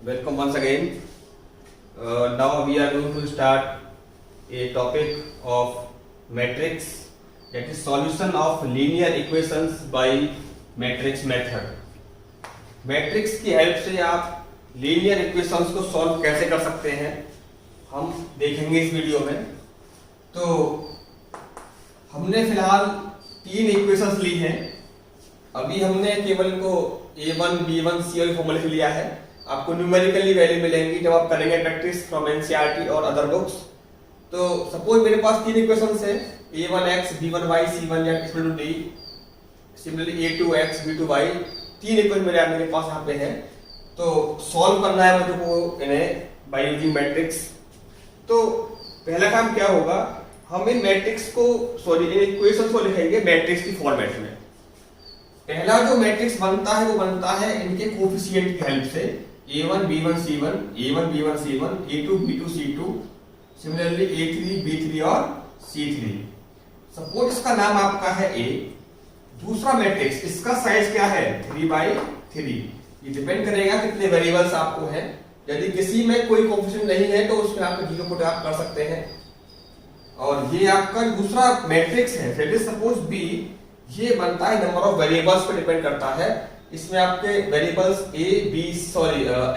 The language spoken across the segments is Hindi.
Welcome once again. Now we are going to start a topic of matrix, that is solution of linear equations by matrix method. Matrix की हेल्प से आप लीनियर इक्वेशंस को सॉल्व कैसे कर सकते हैं हम देखेंगे इस वीडियो में। तो हमने फिलहाल तीन इक्वेशंस ली हैं। अभी हमने केवल इनको a1, b1, c1 फॉर्मूले से लिया है। आपको न्यूमेरिकली वैल्यू मिलेंगी जब आप करेंगे प्रैक्टिस फ्रॉम एनसीईआरटी और अदर बुक्स। तो सपोज मेरे पास तीन इक्वेशंस है a1x, b1y, c1z equal to d, similarly a2x, b2y, तीन इक्वेशन मेरे पास यहाँ पे है। तो सॉल्व करना है मुझे को इन्हें बाय यूजिंग मैट्रिक्स। तो पहला काम क्या होगा, हम इन मैट्रिक्स को इन इक्वेशंस को लिखेंगे मैट्रिक्स की फॉर्मेट में। पहला जो मैट्रिक्स बनता है वो बनता है इनके कोफिशिएंट की हेल्प से, a1 b1 c1, a1 b1 c1, a2 b2 c2, similarly a3 b3 और c3। सपोज इसका नाम आपका है a। दूसरा मैट्रिक्स इसका साइज क्या है 3/3। ये डिपेंड करेगा कितने वेरिएबल्स आपको है। यदि किसी में कोई कोफिशिएंट नहीं है तो उसमें आप 0 पुट आप कर सकते हैं। और ये आपका दूसरा मैट्रिक्स है दैट इज सपोज b, ये बनता है नंबर ऑफ वेरिएबल्स पे डिपेंड करता है। इसमें आपके वेरिएबल्स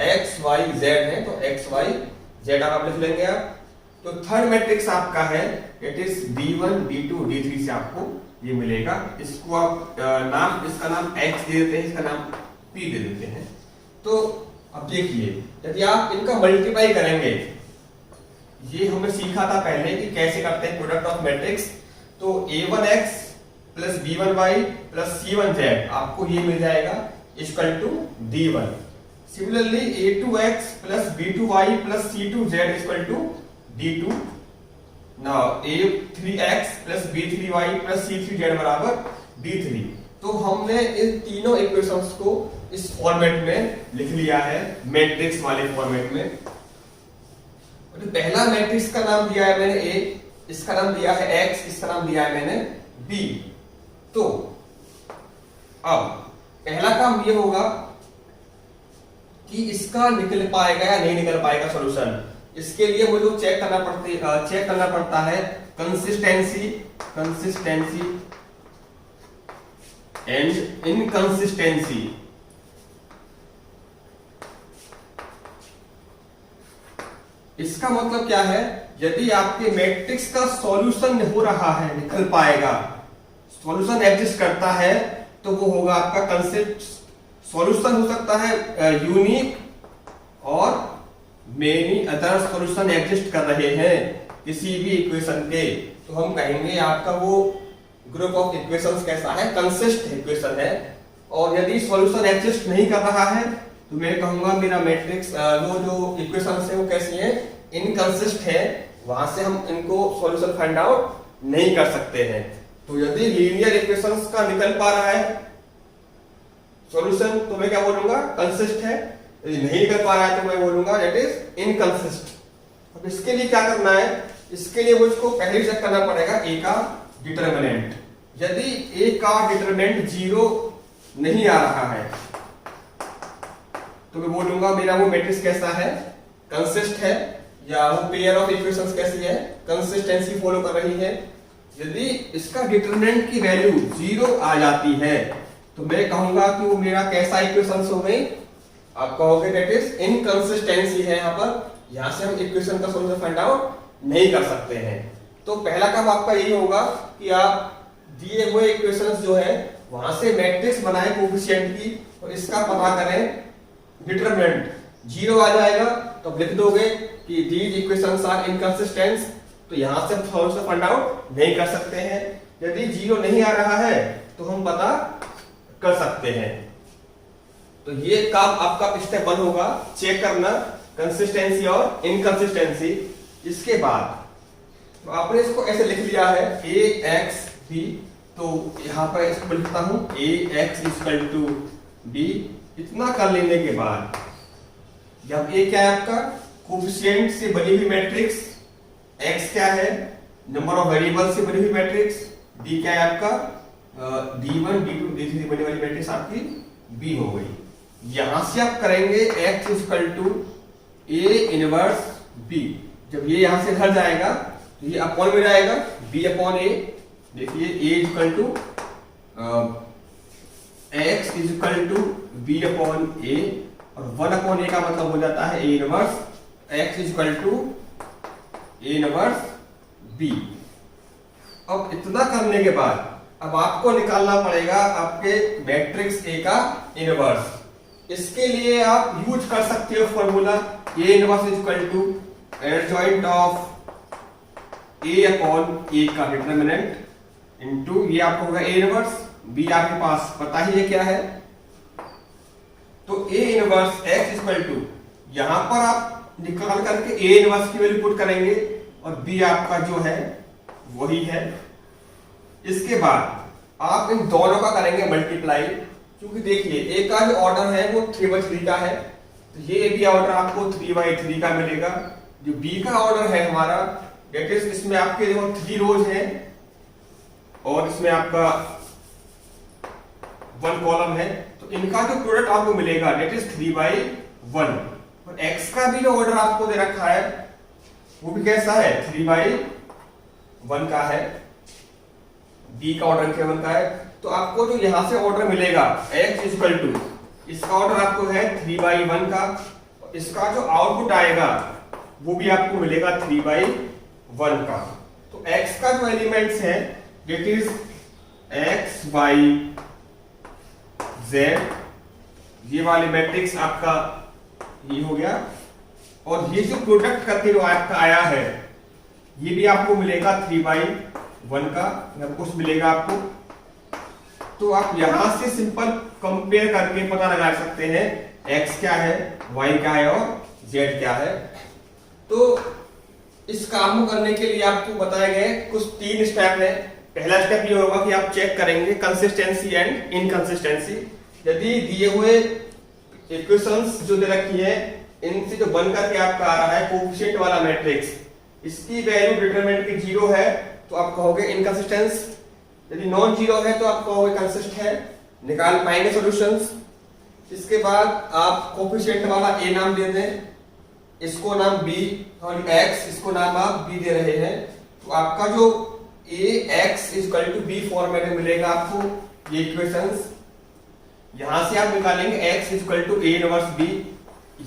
x y z है, तो x y z आप लिख लेंगे आप। तो थर्ड मैट्रिक्स आपका है it is b1 b2 d3 से आपको ये मिलेगा। इसको आप इसका नाम x दे देते हैं, इसका नाम p दे देते हैं। तो अब देखिए यदि आप इनका मल्टीप्लाई करेंगे, ये हमने सीखा था पहले कि कैसे करते हैं प्रोडक्ट ऑफ मैट्रिक्स। तो a1x plus b1y plus c1z आपको ये मिल जाएगा equal to d1। Similarly a2x plus b2y plus c2z equal to d2। Now a3x plus b3y plus c3z बराबर d3। तो हमने इन तीनों इक्वेशंस को इस फॉर्मेट में लिख लिया है, मैट्रिक्स वाले फॉर्मेट में। तो पहला मैट्रिक्स का नाम दिया है मैंने a, इसका नाम दिया है x, इसका नाम दिया है मैंने b। तो अब पहला काम ये होगा कि इसका निकल पाएगा या नहीं निकल पाएगा सॉल्यूशन। इसके लिए मुझे चेक करना पड़ता है कंसिस्टेंसी एंड इनकंसिस्टेंसी। इसका मतलब क्या है, यदि आपके मैट्रिक्स का सॉल्यूशन हो रहा है, निकल पाएगा, सॉल्यूशन एग्जिस्ट करता है, तो वो होगा आपका सॉल्यूशन हो सकता है यूनिक और मेनी अदर सॉल्यूशन एग्जिस्ट कर रहे हैं किसी भी इक्वेशन के, तो हम कहेंगे आपका वो ग्रुप ऑफ इक्वेशंस कैसा है, कंसिस्ट इक्वेशन है। और यदि सॉल्यूशन एग्जिस्ट नहीं कर रहा है तो मैं कहूंगा मेरा मैट्रिक्स वो जो इक्वेशंस है वो कैसी है, इनकंसिस्ट है। वहां से हम इनको सॉल्यूशन फाइंड आउट नहीं कर सकते हैं। तो यदि लीनियर इक्वेशंस का निकल पा रहा है सॉल्यूशन तो मैं क्या बोलूंगा, कंसिस्ट है। यदि नहीं निकल पा रहा है तो मैं बोलूंगा दैट इज इनकंसिस्ट। अब इसके लिए क्या करना है, इसके लिए मुझको पहले चेक करना पड़ेगा a का डिटरमिनेंट। यदि a का डिटरमिनेंट 0 नहीं आ रहा है तो मैं बोलूंगा मेरा वो मैट्रिक्स कैसा है, कंसिस्ट है, या वो पेयर ऑफ इक्वेशंस कैसी है, कंसिस्टेंसी फॉलो कर रही है। यदि इसका डिटरमिनेंट की वैल्यू 0 आ जाती है तो मैं कहूंगा कि वो मेरा कैसा इक्वेशंस हो गई, आप कहोगे दैट इज इनकंसिस्टेंसी है। यहाँ पर यहां से हम इक्वेशन का सॉल्यूशन फाइंड आउट नहीं कर सकते हैं। तो पहला काम आपका यही होगा कि आप दिए हुए इक्वेशंस जो है वहां से मैट्रिक्स बनाए कोफिशिएंट की और इसका पता करें। डिटरमिनेंट 0 आ जाएगा तो लिख दोगे कि दीज इक्वेशंस आर इनकंसिस्टेंट, तो यहां से सॉल्यूशन फाइंड आउट नहीं कर सकते हैं। यदि 0 नहीं आ रहा है तो हम पता कर सकते हैं। तो ये काम आपका स्टेप 1 होगा, चेक करना कंसिस्टेंसी और इनकंसिस्टेंसी। इसके बाद तो आपने इसको ऐसे लिख लिया है ax b, तो यहां पर इसको लिखता हूं ax इक्वल टू b। इतना कर लेने के बाद जब a क्या है आपका कोफिशिएंट से बनी हुई मैट्रिक्स, x क्या है नंबर ऑफ वेरिएबल से बनी हुई मैट्रिक्स, d क्या है आपका d1 d2 d3 बनी वाली मैट्रिक्स आपकी b हो गई। यहां से आप करेंगे x equal to a inverse b। जब ये यहां से इधर जाएगा तो ये अपॉन में जाएगा b अपॉन a। देखिए a equal to x equal to b upon a, और 1 अपॉन a का मतलब हो जाता है a inverse x equal to a inverse b। अब इतना करने के बाद अब आपको निकालना पड़ेगा आपके मैट्रिक्स A का इनवर्स। इसके लिए आप यूज कर सकते हो formula A inverse equal to adjoint of A upon A का डिटरमिनेंट इनटू ये आपको होगा A इनवर्स, B आपके पास पता ही है क्या है। तो A inverse X equal to यहां पर आप निकाल करके A इनवर्स की वैल्यू पुट करेंगे और B आपका जो है वही है। इसके बाद आप इन दोनों का करेंगे मल्टीप्लाई, क्योंकि देखिए ए का जो ऑर्डर है वो 3/3 का है, तो ये भी ऑर्डर आपको 3/3 का मिलेगा। जो बी का ऑर्डर है हमारा डेट इज, इसमें आपके देखो 3 रोज हैं और इसमें आपका 1 कॉलम है, तो इनका जो प्रोडक्ट आपको मिलेगा डेट इज 3/1। और एक्स का भी जो ऑर्डर आपको दे रखा है वो भी कैसा है 3/1 का है, बी का ऑर्डर 3/1 का है। तो आपको जो यहां से ऑर्डर मिलेगा x इक्वल टू, इसका ऑर्डर आपको है 3/1 का, इसका जो आउटपुट आएगा वो भी आपको मिलेगा 3/1 का। तो x का जो एलिमेंट्स है that is x y z, ये वाले मैट्रिक्स आपका ये हो गया। और ये जो प्रोडक्ट करके जो आपका आया है ये भी आपको मिलेगा 3/1 का, कुछ मिलेगा आपको। तो आप यहां से सिंपल कंपेयर करके पता लगा सकते हैं x क्या है, y क्या है और z क्या है। तो इस काम को करने के लिए आपको बताए गए कुछ 3 स्टेप है। पहला स्टेप ये होगा कि आप चेक करेंगे कंसिस्टेंसी एंड इनकंसिस्टेंसी। यदि दिए हुए इक्वेशंस जो दे रखी है इनसे जो बन करके आपका आ रहा है कोफिशिएंट वाला मैट्रिक्स, इसकी वैल्यू डिटरमिनेंट की 0 है तो आप कहोगे इनकंसिस्टेंस, यदि नॉन जीरो है तो आप कहोगे कंसिस्ट है। निकाल पाएंगे सॉल्यूशंस। इसके बाद आप कोफिशिएंट वाला a नाम दे दें, इसको नाम b और x, इसको नाम आप b दे रहे हैं, तो आपका जो ax equal to b format में मिलेगा आपको ये इक्वेशंस। यहां से आप निकालेंगे x equal to a inverse b।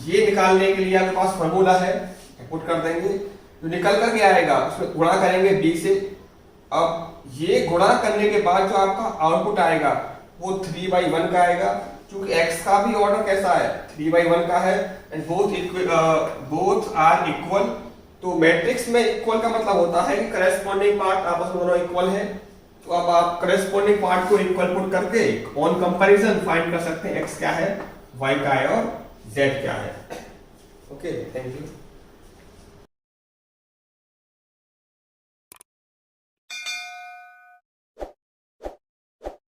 ये निकालने के लिए आपके पास फॉर्मूला है, पुट कर देंगे, जो निकल कर के आएगा उसमें गुणा करेंगे b से। अब ये गुणा करने के बाद जो आपका आउटपुट आएगा वो 3/1 का आएगा, क्योंकि x का भी ऑर्डर कैसा है 3/1 का है एंड बोथ आर इक्वल। तो मैट्रिक्स में इक्वल का मतलब होता है कि करेस्पॉन्डिंग पार्ट आपस में दोनों इक्वल है। तो अब आप करेस्पॉन्डिंग पार्ट को इक्वल पुट करके ऑन कंपैरिजन फाइंड कर सकते हैं x क्या है, y क्या है और z क्या है। Okay, thank you.